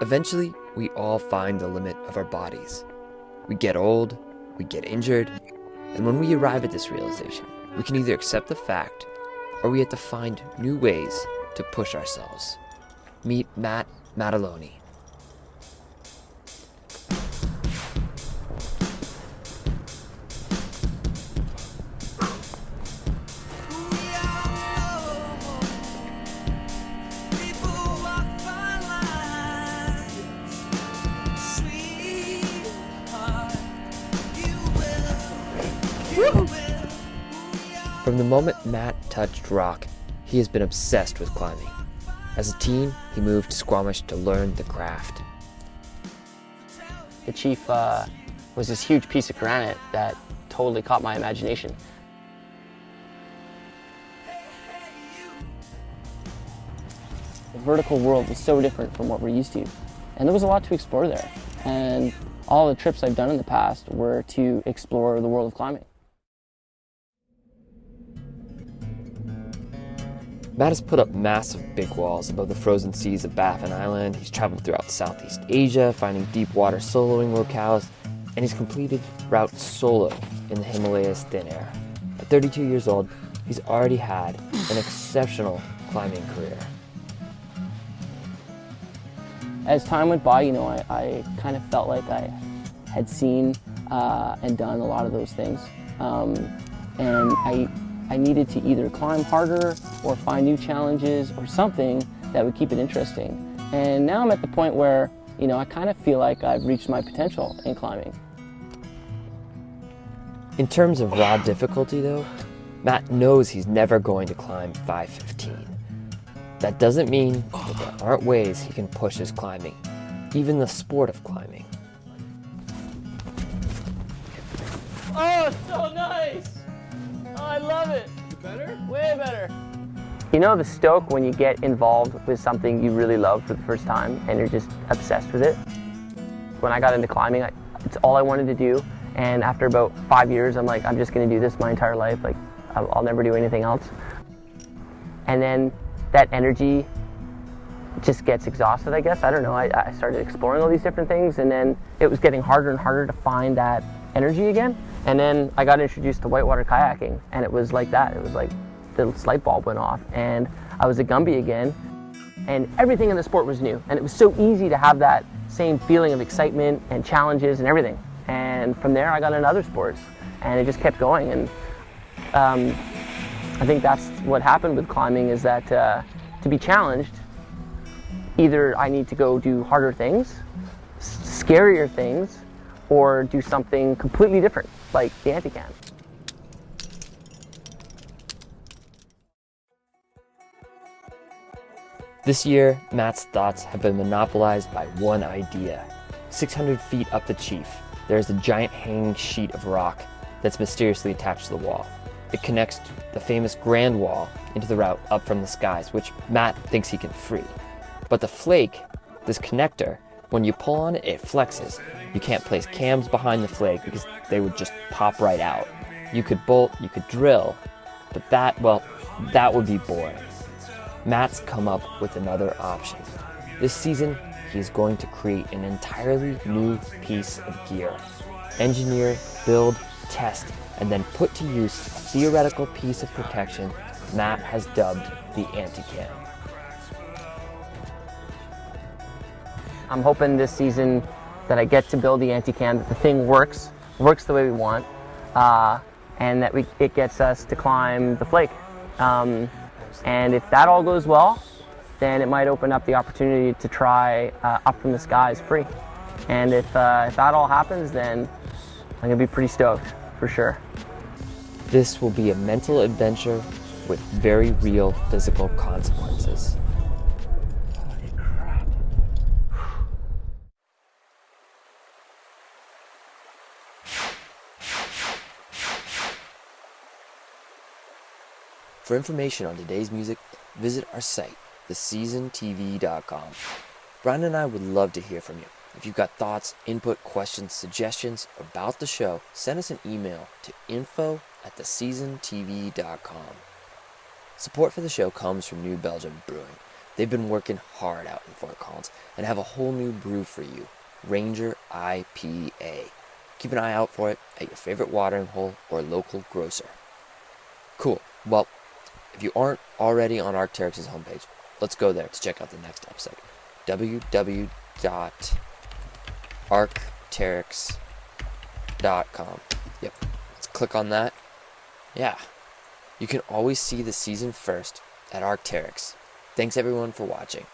Eventually, we all find the limit of our bodies. We get old, we get injured, and when we arrive at this realization, we can either accept the fact or we have to find new ways to push ourselves. Meet Matt Mataloni. From the moment Matt touched rock, he has been obsessed with climbing. As a teen, he moved to Squamish to learn the craft. The Chief was this huge piece of granite that totally caught my imagination. The vertical world was so different from what we're used to, and there was a lot to explore there. And all the trips I've done in the past were to explore the world of climbing. Matt has put up massive big walls above the frozen seas of Baffin Island. He's traveled throughout Southeast Asia, finding deep water soloing locales, and he's completed routes solo in the Himalayas thin air. At 32 years old, he's already had an exceptional climbing career. As time went by, I kind of felt like I had seen and done a lot of those things. And I needed to either climb harder or find new challenges or something that would keep it interesting. And now I'm at the point where, I kind of feel like I've reached my potential in climbing. In terms of raw difficulty though, Matt knows he's never going to climb 515. That doesn't mean that there aren't ways he can push his climbing, even the sport of climbing. Oh, it's so nice! Oh, I love it. Better? Way better. The stoke when you get involved with something you really love for the first time and you're just obsessed with it. When I got into climbing, it's all I wanted to do. And after about 5 years, I'm like, I'm just going to do this my entire life. Like, I'll never do anything else. And then that energy just gets exhausted, I guess. I don't know. I started exploring all these different things, and then it was getting harder and harder to find that energy again. And then I got introduced to whitewater kayaking, and it was like that. It was like the light bulb went off, and I was a Gumby again, and everything in the sport was new. And it was so easy to have that same feeling of excitement and challenges and everything. And from there, I got into other sports, and it just kept going. And I think that's what happened with climbing, is that to be challenged, either I need to go do harder things, scarier things, or do something completely different, like the Antican. This year, Matt's thoughts have been monopolized by one idea. 600 feet up the Chief, there is a giant hanging sheet of rock that's mysteriously attached to the wall. It connects the famous Grand Wall into the route up from the skies, which Matt thinks he can free. But the flake, this connector, when you pull on it, it flexes. You can't place cams behind the flake because they would just pop right out. You could bolt, you could drill, but that would be boring. Matt's come up with another option. This season, he's going to create an entirely new piece of gear. Engineer, build, test, and then put to use a theoretical piece of protection Matt has dubbed the Antican. I'm hoping this season that I get to build the Antican, that the thing works the way we want, and that it gets us to climb the flake. And if that all goes well, then it might open up the opportunity to try Up from the Skies free. And if that all happens, then I'm gonna be pretty stoked, for sure. This will be a mental adventure with very real physical consequences. Holy crap. For information on today's music, visit our site, theseasontv.com. Brian and I would love to hear from you. If you've got thoughts, input, questions, suggestions about the show, send us an email to info@theseasontv.com. Support for the show comes from New Belgium Brewing. They've been working hard out in Fort Collins and have a whole new brew for you, Ranger IPA. Keep an eye out for it at your favorite watering hole or local grocer. Cool. Well, if you aren't already on Arc'teryx's homepage, let's go there to check out the next episode. www.arcteryx.com. Yep. Let's click on that. Yeah. You can always see the season first at Arc'teryx. Thanks everyone for watching.